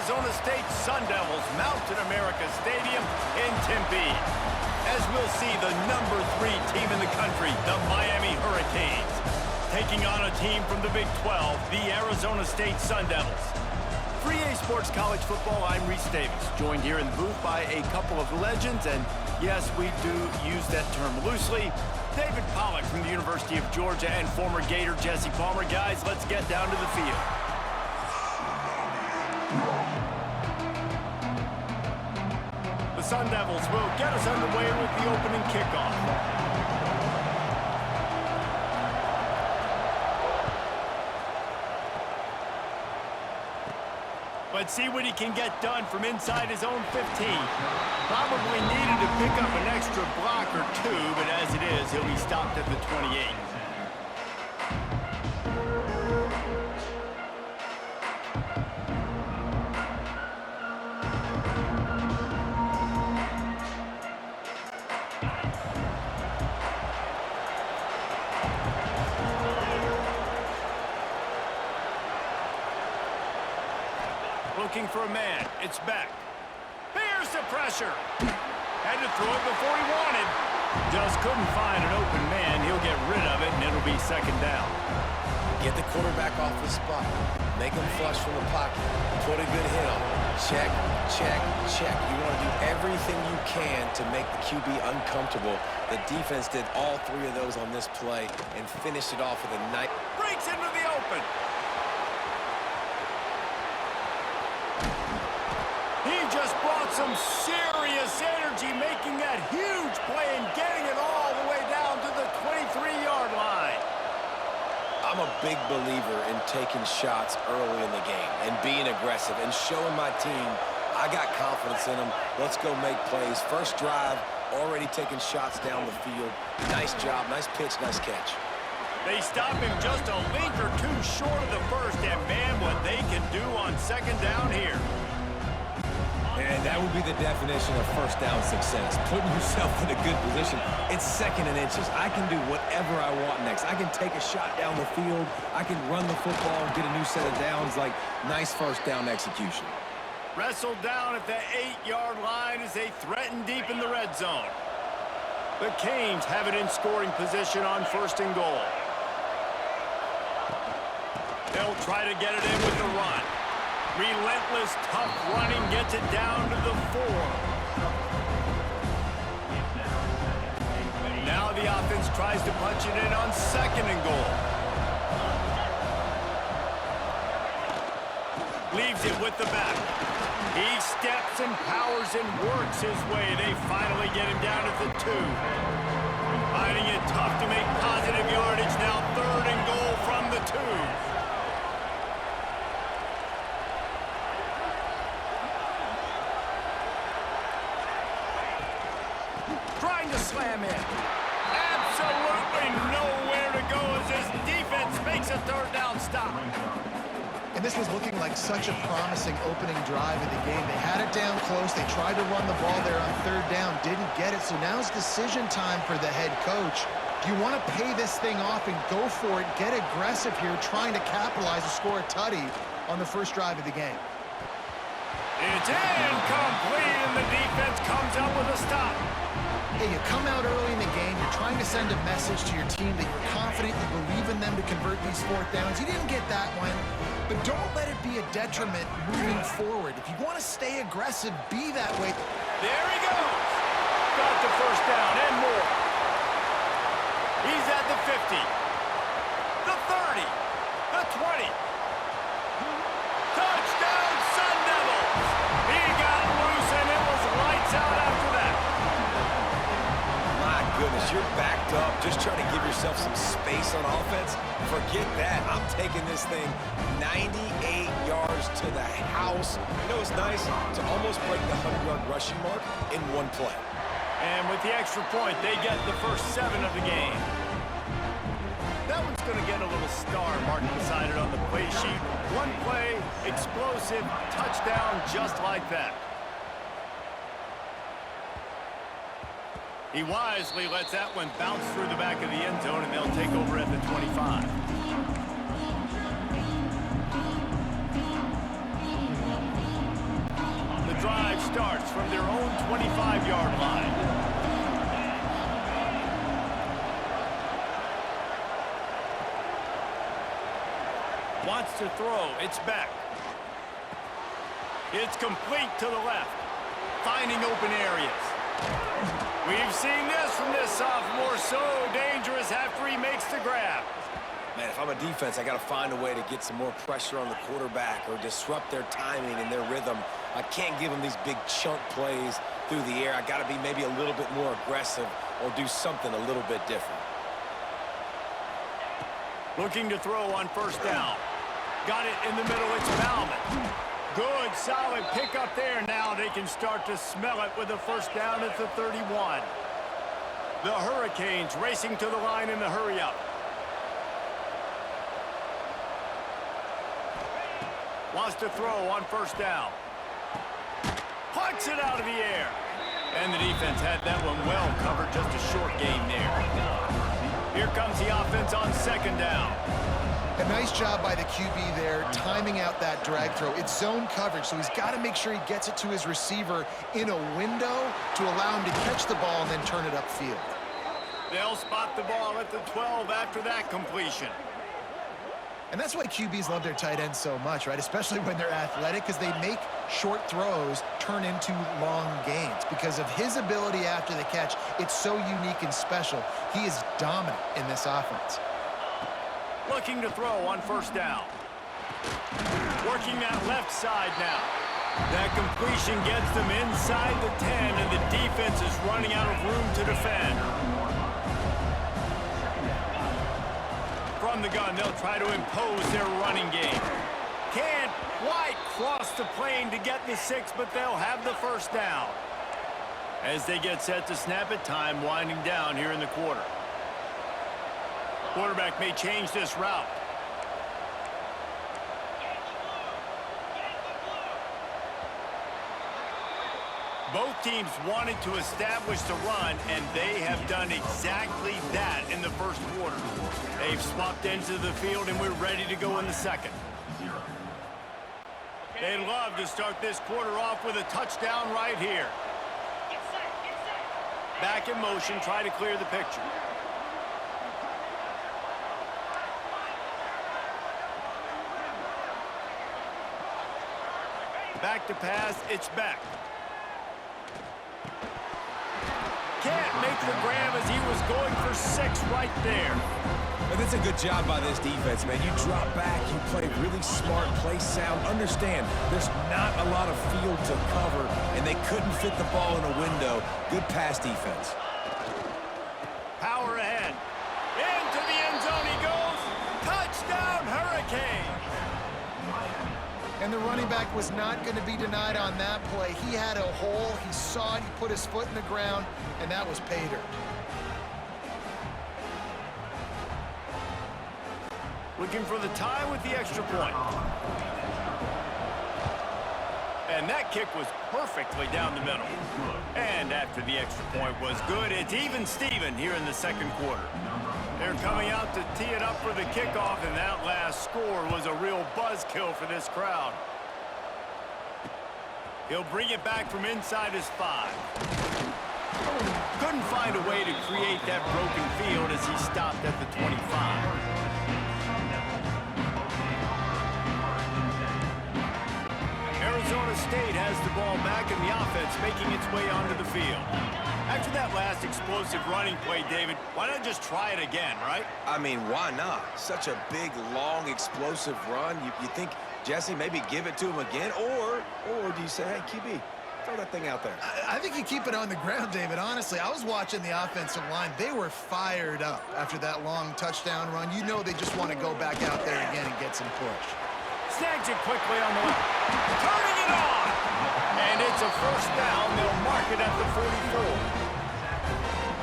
Arizona State Sun Devils mount at America Stadium in Tempe, as we'll see the #3 team in the country, the Miami Hurricanes, taking on a team from the Big 12, the Arizona State Sun Devils. For EA Sports College Football, I'm Reese Davis, joined here in the booth by a couple of legends, and yes, we do use that term loosely. David Pollack from the University of Georgia and former Gator Jesse Palmer. Guys, let's get down to the field. The Sun Devils will get us underway with the opening kickoff. Let's see what he can get done from inside his own 15. Probably needed to pick up an extra block or two, but as it is, he'll be stopped at the 28. Looking for a man. It's Beck. Here's the pressure. Had to throw it before he wanted. Just couldn't find an open man. He'll get rid of it, and it'll be second down. Get the quarterback off the spot. Make him flush from the pocket. Put a good hit on him. Check, check, check. You want to do everything you can to make the QB uncomfortable. The defense did all three of those on this play and finished it off with a nice... Breaks into the open. He just brought some serious energy, making that huge play and getting it all the way down to the 23-yard line. I'm a big believer in taking shots early in the game and being aggressive and showing my team I got confidence in them. Let's go make plays. First drive, already taking shots down the field. Nice job, nice pitch, nice catch. They stop him just a link or two short of the first, and man, what they can do on second down here. And that would be the definition of first down success, putting yourself in a good position. It's second and inches. I can do whatever I want next. I can take a shot down the field. I can run the football and get a new set of downs. Like, nice first down execution. Wrestled down at the 8-yard line as they threaten deep in the red zone. The Canes have it in scoring position on first and goal. They'll try to get it in with the run. Relentless, tough running gets it down to the 4. Now the offense tries to punch it in on second and goal. Leaves it with the back. He steps and powers and works his way. They finally get him down at the 2. Finding it tough to make positive yardage. Now third and goal from the 2. Trying to slam in. Absolutely nowhere to go as this defense makes a third down stop. And this was looking like such a promising opening drive of the game. They had it down close. They tried to run the ball there on third down, didn't get it. So now's decision time for the head coach. Do you want to pay this thing off and go for it, get aggressive here, trying to capitalize and score a tutty on the first drive of the game? It's incomplete, and the defense comes up with a stop. Hey, you come out early in the game, you're trying to send a message to your team that you're confident, you believe in them to convert these fourth downs. You didn't get that one, but don't let it be a detriment moving forward. If you want to stay aggressive, be that way. There he goes. Got the first down and more. He's at the 50, the 30, the 20. Touchdown, Sun Devils. He got loose, and it was lights out after that. My goodness, you're backed up, just trying to give yourself some space on offense. Forget that. I'm taking this thing 98 yards to the house. You know, it's nice to almost break the 100-yard rushing mark in one play. And with the extra point, they get the first 7 of the game. That one's going to get a little star marked beside it on the play sheet. One play, explosive, touchdown, just like that. He wisely lets that one bounce through the back of the end zone, and they'll take over at the 25. 25-yard line. Wants to throw. It's back. It's complete to the left. Finding open areas. We've seen this from this sophomore. So dangerous after he makes the grab. Man, if I'm a defense, I got to find a way to get some more pressure on the quarterback or disrupt their timing and their rhythm. I can't give them these big chunk plays through the air. I got to be maybe a little bit more aggressive or do something a little bit different. Looking to throw on first down. Got it in the middle. It's Bauman. Good, solid pickup there. Now they can start to smell it with a first down at the 31. The Hurricanes racing to the line in the hurry-up. Wants to throw on first down. Plucks it out of the air. And the defense had that one well covered. Just a short gain there. Here comes the offense on second down. A nice job by the QB there, timing out that drag throw. It's zone coverage, so he's got to make sure he gets it to his receiver in a window to allow him to catch the ball and then turn it upfield. They'll spot the ball at the 12 after that completion. And that's why QBs love their tight ends so much, right? Especially when they're athletic, because they make short throws turn into long gains. Because of his ability after the catch, it's so unique and special. He is dominant in this offense. Looking to throw on first down. Working that left side now. That completion gets them inside the 10, and the defense is running out of room to defend. From the gun, they'll try to impose their running game. Can't quite cross the plane to get the 6, but they'll have the first down. As they get set to snap it, time winding down here in the quarter. Quarterback may change this route. Both teams wanted to establish the run, and they have done exactly that in the first quarter. They've swapped into the field, and we're ready to go in the second. They'd love to start this quarter off with a touchdown right here. Back in motion, try to clear the picture. Back to pass, it's back. Can't make the grab as he was going for 6 right there. But that's a good job by this defense, man. You drop back, you play really smart, play sound. Understand, there's not a lot of field to cover, and they couldn't fit the ball in a window. Good pass defense. Power ahead. Into the end zone he goes. Touchdown, Hurricanes. And the running back was not going to be denied on that play. He had a hole, he saw it, he put his foot in the ground, and that was pay dirt. Looking for the tie with the extra point. And that kick was perfectly down the middle. And after the extra point was good, it's even Steven here in the second quarter. They're coming out to tee it up for the kickoff, and that last score was a real buzzkill for this crowd. He'll bring it back from inside his 5. Couldn't find a way to create that broken field as he stopped at the 25. Arizona State has the ball back, and the offense making its way onto the field. After that last explosive running play, David, why not just try it again, right? I mean, why not? Such a big, long, explosive run. You think, Jesse, maybe give it to him again? Or do you say, hey, QB, throw that thing out there? I think you keep it on the ground, David. Honestly, I was watching the offensive line. They were fired up after that long touchdown run. You know they just want to go back out there again and get some push. Snags it quickly on the left. Turning it on! And it's a first down. They'll mark it at the 44.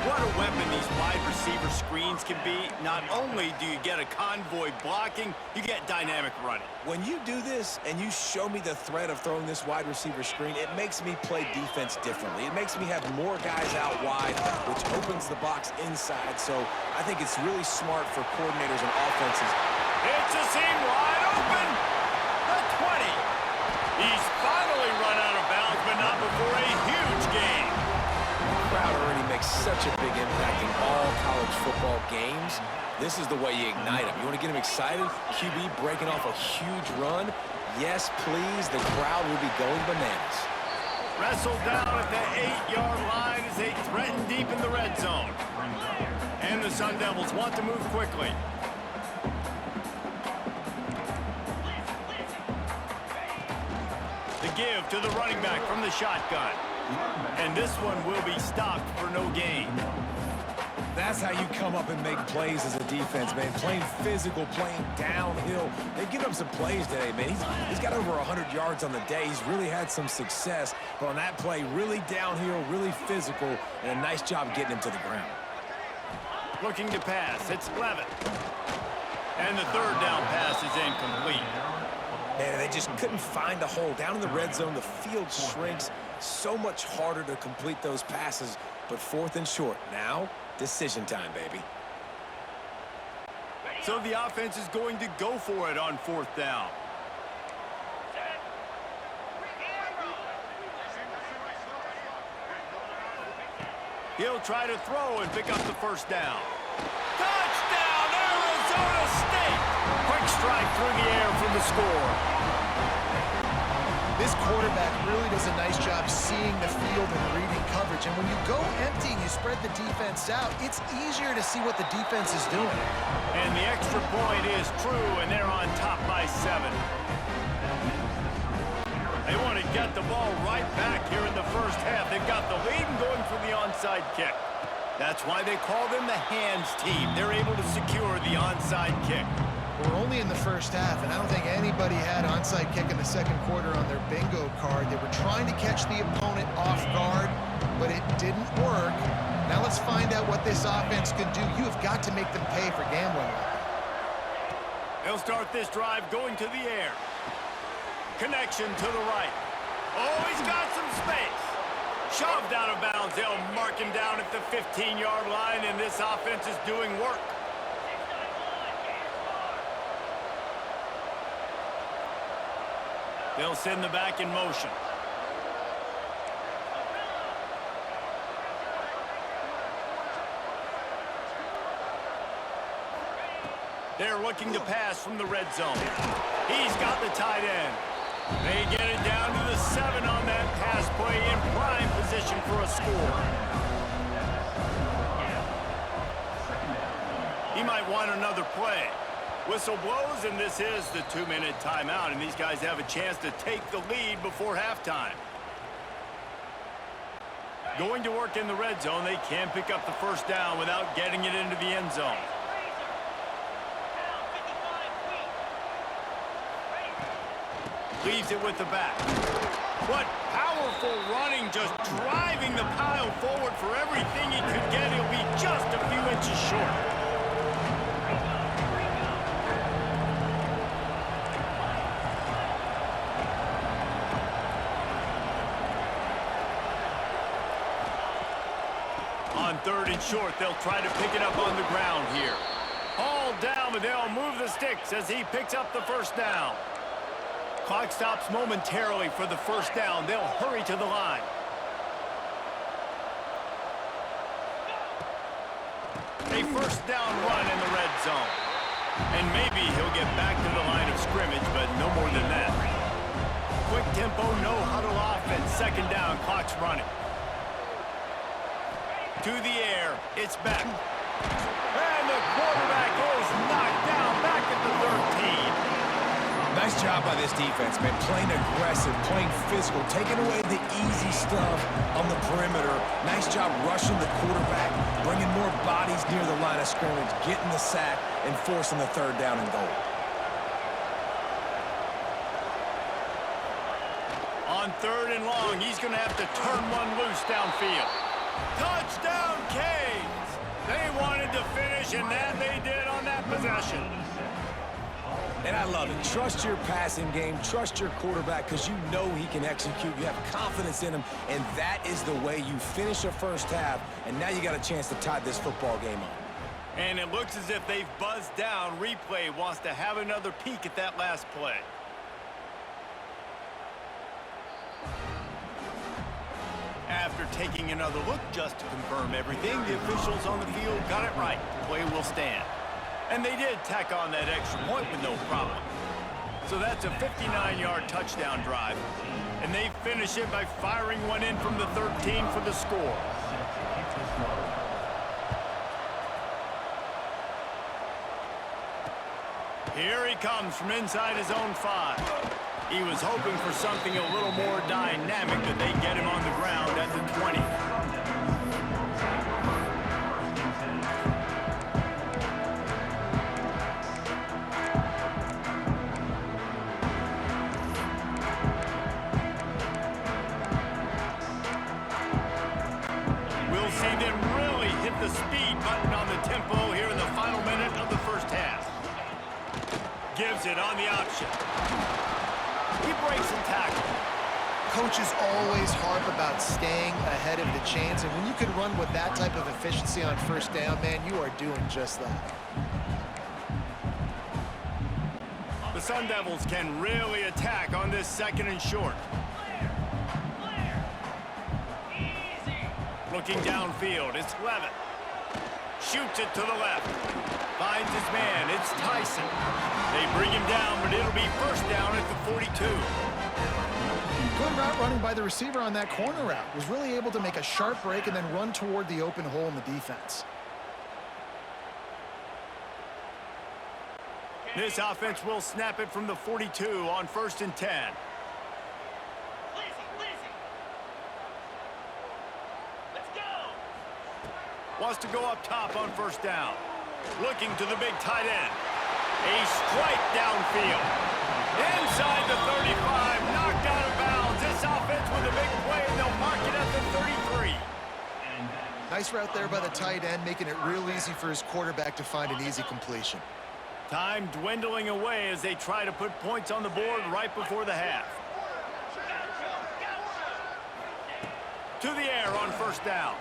What a weapon these wide receiver screens can be. Not only do you get a convoy blocking, you get dynamic running. When you do this and you show me the threat of throwing this wide receiver screen, it makes me play defense differently. It makes me have more guys out wide, which opens the box inside. So I think it's really smart for coordinators and offenses. It's a seam wide open. The 20. He's finally run out of bounds, but not before a huge gain. makes such a big impact in all college football games. This is the way you ignite them. You want to get them excited? QB breaking off a huge run? Yes, please. The crowd will be going bananas. Wrestled down at the 8-yard line as they threaten deep in the red zone. And the Sun Devils want to move quickly. The give to the running back from the shotgun. And this one will be stopped for no gain. That's how you come up and make plays as a defense, man. Playing physical, playing downhill. They've given up some plays today, man. He's got over 100 yards on the day. He's really had some success. But on that play, really downhill, really physical, and a nice job getting him to the ground. Looking to pass. It's Levitt. And the third down pass is incomplete. Man, they just couldn't find a hole. Down in the red zone, the field shrinks. So much harder to complete those passes. But fourth and short. Now, decision time, baby. So the offense is going to go for it on fourth down. He'll try to throw and pick up the first down. Touchdown, Arizona State! Quick strike through the air for the score. This quarterback really does a nice job seeing the field and reading coverage. And when you go empty and you spread the defense out, it's easier to see what the defense is doing. And the extra point is true, and they're on top by 7. They want to get the ball right back here in the first half. They've got the lead and going for the onside kick. That's why they call them the hands team. They're able to secure the onside kick. We're only in the first half, and I don't think anybody had onside kick in the second quarter on their bingo card. They were trying to catch the opponent off guard, but it didn't work. Now let's find out what this offense can do. You have got to make them pay for gambling. They'll start this drive going to the air. Connection to the right. Oh, he's got some space. Shoved out of bounds. They'll mark him down at the 15-yard line, and this offense is doing work. They'll send the back in motion. They're looking to pass from the red zone. He's got the tight end. They get it down to the 7 on that pass play in prime position for a score. He might want another play. Whistle blows, and this is the 2-minute timeout, and these guys have a chance to take the lead before halftime. Going to work in the red zone, they can pick up the first down without getting it into the end zone. Leaves it with the back. What powerful running, just driving the pile forward for everything he could get. He'll be just a few inches short. On third and short, they'll try to pick it up on the ground here. Hauled down, but they'll move the sticks as he picks up the first down. Clock stops momentarily for the first down. They'll hurry to the line. A first down run in the red zone. And maybe he'll get back to the line of scrimmage, but no more than that. Quick tempo, no huddle offense. Second down, clock's running. To the air, it's back. And the quarterback is knocked down back at the 13. Nice job by this defense, man. Playing aggressive, playing physical, taking away the easy stuff on the perimeter. Nice job rushing the quarterback, bringing more bodies near the line of scrimmage, getting the sack, and forcing the third down and goal. On third and long, he's going to have to turn one loose downfield. Touchdown, Canes! They wanted to finish, and that they did on that possession. And I love it. Trust your passing game. Trust your quarterback because you know he can execute. You have confidence in him, and that is the way you finish a first half, and now you got a chance to tie this football game up. And it looks as if they've buzzed down. Replay wants to have another peek at that last play. After taking another look just to confirm everything, the officials on the field got it right. Play will stand. And they did tack on that extra point with no problem. So that's a 59-yard touchdown drive. And they finish it by firing one in from the 13 for the score. Here he comes from inside his own 5. He was hoping for something a little more dynamic, but they get him on the ground at the 20. We'll see them really hit the speed button on the tempo here in the final minute of the first half. Gives it on the option. He breaks a tackle. Coaches always harp about staying ahead of the chains, and when you can run with that type of efficiency on first down, man, you are doing just that. The Sun Devils can really attack on this 2nd and short. Looking downfield, it's Levitt. Shoots it to the left. Finds his man, it's Tyson. They bring him down, but it'll be first down at the 42. Good route running by the receiver on that corner route. Was really able to make a sharp break and then run toward the open hole in the defense. This offense will snap it from the 42 on 1st and 10. Wants to go up top on first down. Looking to the big tight end. A strike downfield. Inside the 35, knocked out of bounds. This offense with a big play, and they'll mark it at the 33. Nice route there by the tight end, making it real easy for his quarterback to find an easy completion. Time dwindling away as they try to put points on the board right before the half. To the air on first down.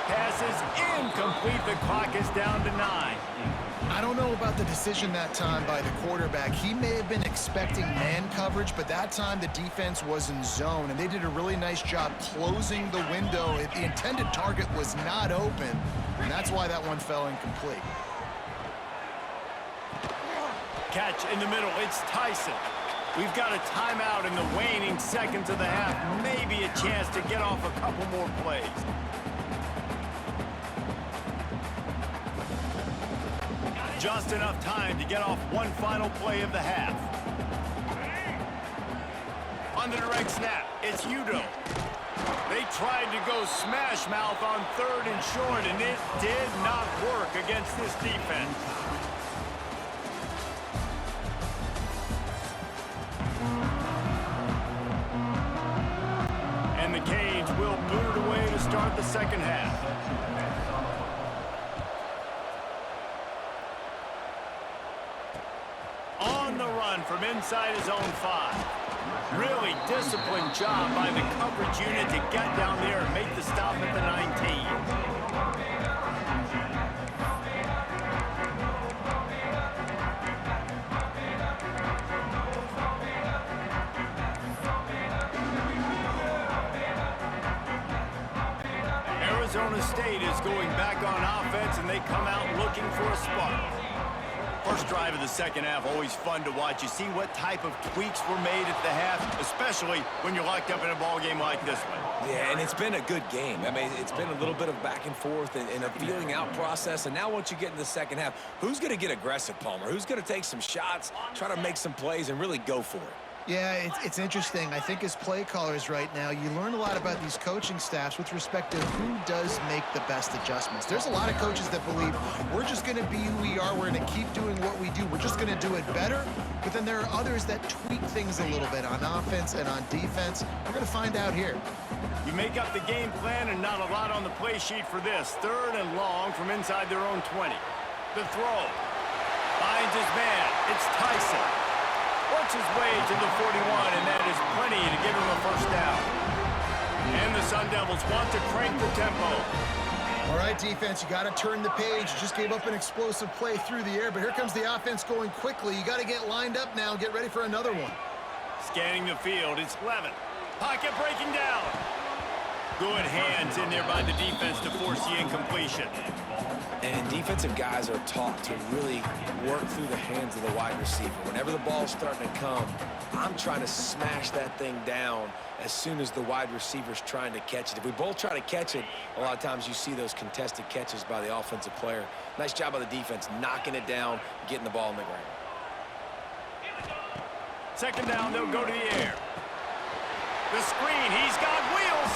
Pass is incomplete. The clock is down to 9. I don't know about the decision that time by the quarterback. He may have been expecting man coverage, but that time the defense was in zone, and they did a really nice job closing the window. The intended target was not open, and that's why that one fell incomplete. Catch in the middle. It's Tyson. We've got a timeout in the waning seconds of the half. Maybe a chance to get off a couple more plays. Just enough time to get off one final play of the half. On the direct snap, it's Udo. They tried to go smash mouth on 3rd and short, and it did not work against this defense. And the Canes will boot it away to start the second half. On the run from inside his own 5. Really disciplined job by the coverage unit to get down there and make the stop at the 19. Arizona State is going back on offense, and they come out looking for a spark. First drive of the second half, always fun to watch. You see what type of tweaks were made at the half, especially when you're locked up in a ball game like this one. Yeah, and it's been a good game. I mean, it's been a little bit of back and forth and a feeling out process. And now once you get in the second half, who's going to get aggressive, Palmer? Who's going to take some shots, try to make some plays, and really go for it? Yeah, it's interesting. I think as play callers right now, you learn a lot about these coaching staffs with respect to who does make the best adjustments. There's a lot of coaches that believe we're just going to be who we are. We're going to keep doing what we do. We're just going to do it better. But then there are others that tweak things a little bit on offense and on defense. We're going to find out here. You make up the game plan and not a lot on the play sheet for this. 3rd and long from inside their own 20. The throw. Finds his man. It's Tyson. Works his way to the 41, and that is plenty to give him a first down. And the Sun Devils want to crank the tempo. All right, defense, you got to turn the page. You just gave up an explosive play through the air, but here comes the offense going quickly. You got to get lined up now and get ready for another one. Scanning the field, it's Levitt. Pocket breaking down. Good hands in there by the defense to force the incompletion. And defensive guys are taught to really work through the hands of the wide receiver. Whenever the ball's starting to come, I'm trying to smash that thing down as soon as the wide receiver's trying to catch it. If we both try to catch it, a lot of times you see those contested catches by the offensive player. Nice job by the defense, knocking it down, getting the ball in the ground. Second down, they'll go to the air. The screen, he's got wheels.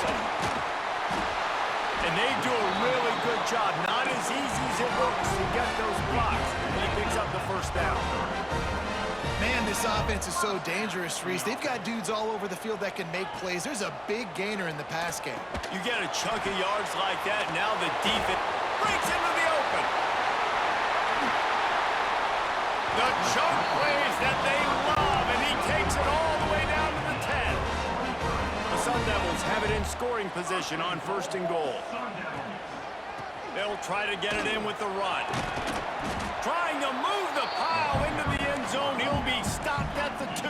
And they do a really good job. Not as easy as it looks to get those blocks. And he picks up the first down. Man, this offense is so dangerous, Reese. They've got dudes all over the field that can make plays. There's a big gainer in the pass game. You get a chunk of yards like that, now the defense breaks into the open. The chunk plays that they love, and he takes it all the way down to the 10. The Sun Devils have it in scoring position on 1st and goal. They'll try to get it in with the run. Trying to move the pile into the end zone. He'll be stopped at the 2.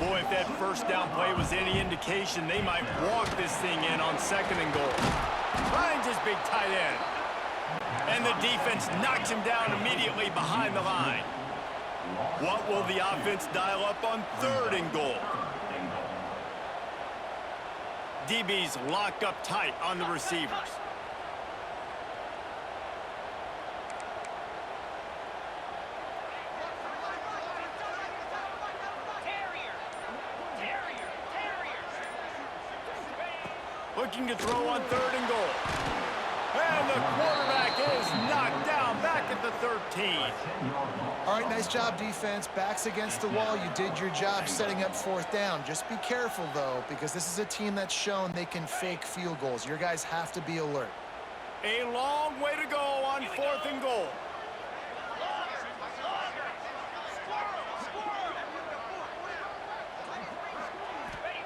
Boy, if that first down play was any indication, they might walk this thing in on 2nd and goal. Finds his big tight end. And the defense knocks him down immediately behind the line. What will the offense dial up on 3rd and goal? DB's locked up tight on the receivers. Looking to throw on 3rd and goal. And the quarterback is knocked down back at the 13. All right, nice job, defense. Backs against the wall. You did your job setting up 4th down. Just be careful, though, because this is a team that's shown they can fake field goals. Your guys have to be alert. A long way to go on 4th and goal.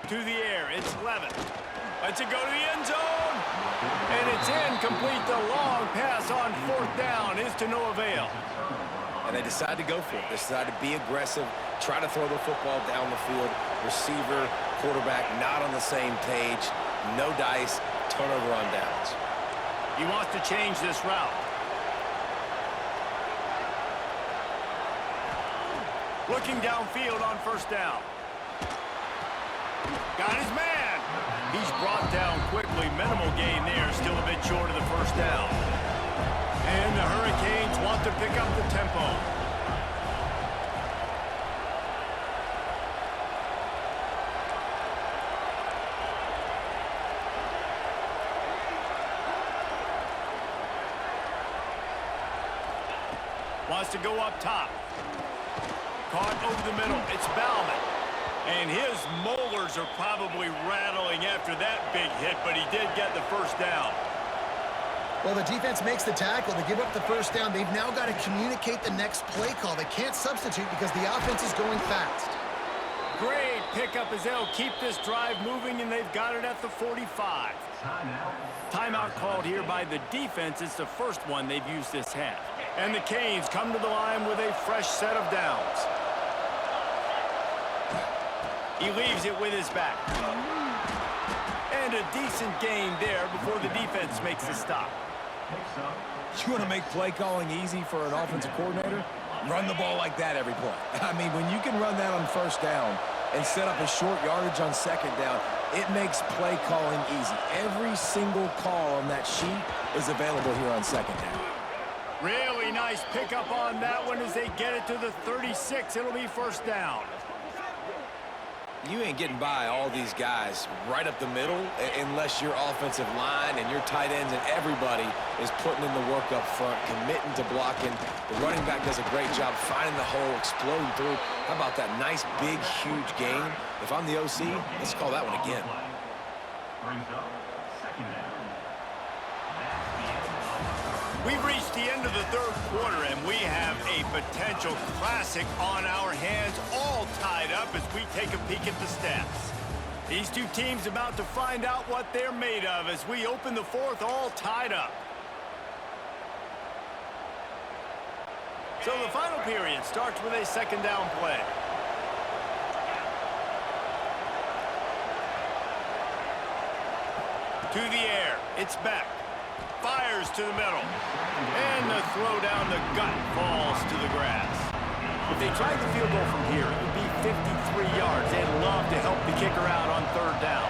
To the air, it's Levin. Lets it go to the end zone. And it's incomplete. The long pass on 4th down is to no avail. And they decide to go for it. They decide to be aggressive, try to throw the football down the field. Receiver, quarterback, not on the same page. No dice, turnover on downs. He wants to change this route. Looking downfield on 1st down. Got his man. He's brought down quickly. Minimal gain there. Still a bit short of the 1st down. And the Hurricanes want to pick up the tempo. Wants to go up top. Caught over the middle. It's Bauman. And his molars are probably rattling after that big hit, but he did get the 1st down. Well, the defense makes the tackle. They give up the 1st down. They've now got to communicate the next play call. They can't substitute because the offense is going fast. Great pickup as they'll keep this drive moving, and they've got it at the 45. Timeout called here by the defense. It's the first one they've used this half. And the Canes come to the line with a fresh set of downs. He leaves it with his back. And a decent gain there before the defense makes the stop. You want to make play calling easy for an offensive coordinator? Run the ball like that every play. I mean, when you can run that on 1st down and set up a short yardage on 2nd down, it makes play calling easy. Every single call on that sheet is available here on 2nd down. Really nice pickup on that one as they get it to the 36. It'll be 1st down. You ain't getting by all these guys right up the middle unless your offensive line and your tight ends and everybody is putting in the work up front, committing to blocking. The running back does a great job finding the hole, exploding through. How about that nice, big, huge gain? If I'm the OC, let's call that one again. We've reached the end of the 3rd quarter, and we have a potential classic on our hands, all tied up as we take a peek at the stats. These two teams about to find out what they're made of as we open the 4th, all tied up. So the final period starts with a 2nd down play. To the air. It's back. Fires to the middle. And the throw down the gut falls to the grass. If they tried the field goal from here, it would be 53 yards. They'd love to help the kicker out on third down.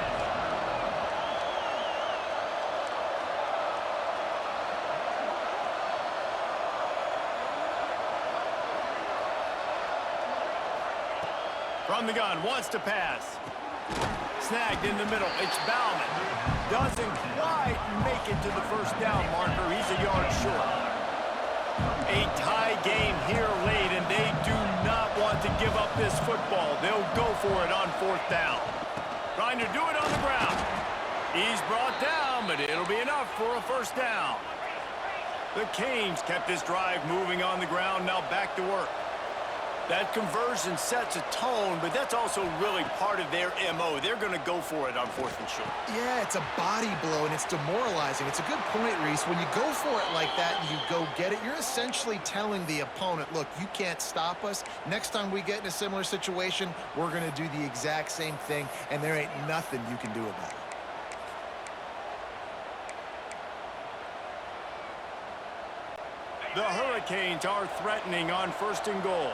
From the gun, wants to pass. Snagged in the middle. It's Bauman. Doesn't quite make it to the first down marker. He's a yard short. A tie game here late, and they do not want to give up this football. They'll go for it on fourth down. Trying to do it on the ground. He's brought down, but it'll be enough for a first down. The Canes kept this drive moving on the ground. Now back to work. That conversion sets a tone, but that's also really part of their MO. They're going to go for it on fourth and short. Yeah, it's a body blow, and it's demoralizing. It's a good point, Reese. When you go for it like that and you go get it, you're essentially telling the opponent, look, you can't stop us. Next time we get in a similar situation, we're going to do the exact same thing, and there ain't nothing you can do about it. The Hurricanes are threatening on first and goal.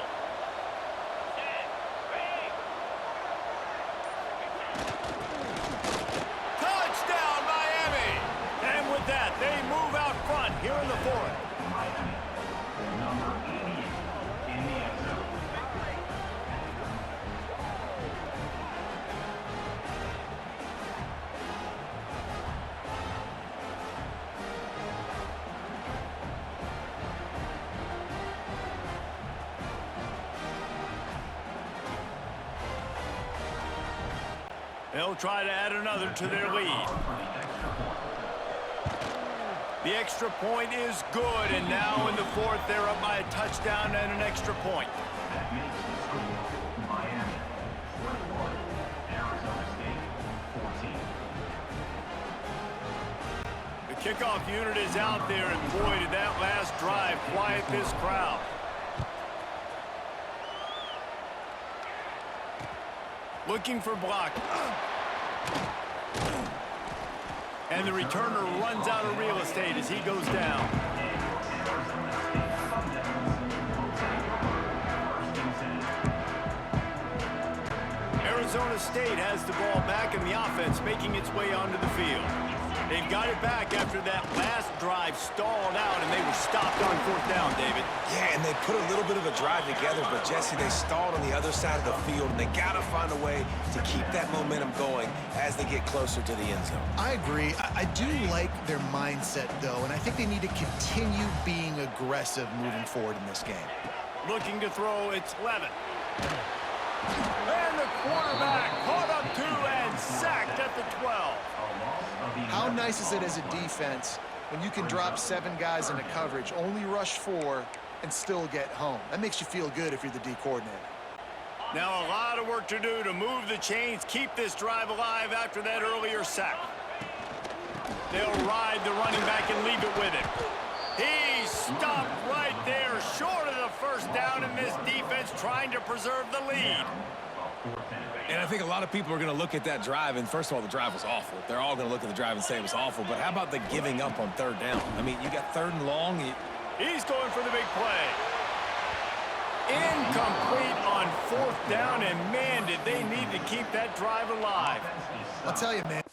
They move out front here in the fourth. Number 88 in the end zone. They'll try to add another to their lead. The extra point is good, and now in the fourth, they're up by a touchdown and an extra point. That makes the score Miami 41, Arizona State 14. The kickoff unit is out there, and boy, did that last drive quiet this crowd. Looking for block. And the returner runs out of real estate as he goes down. Arizona State has the ball back in the offense, making its way onto the field. They've got it back after that last drive stalled out, and they were stopped on fourth down, David. Yeah, and they put a little bit of a drive together, but, Jesse, they stalled on the other side of the field, and they got to find a way to keep that momentum going as they get closer to the end zone. I agree. I do like their mindset, though, and I think they need to continue being aggressive moving forward in this game. Looking to throw, it's Levin. And the quarterback caught up to and sacked at the 12. How nice is it as a defense when you can drop 7 guys into coverage, only rush 4, and still get home? That makes you feel good if you're the D coordinator. Now a lot of work to do to move the chains, keep this drive alive after that earlier sack. They'll ride the running back and leave it with him. He stopped right there, short of the first down, in this defense trying to preserve the lead. And I think a lot of people are going to look at that drive, and first of all, the drive was awful. They're all going to look at the drive and say it was awful, but how about the giving up on third down? I mean, you got third and long. He's going for the big play. Incomplete on fourth down, and man, did they need to keep that drive alive. I'll tell you, man.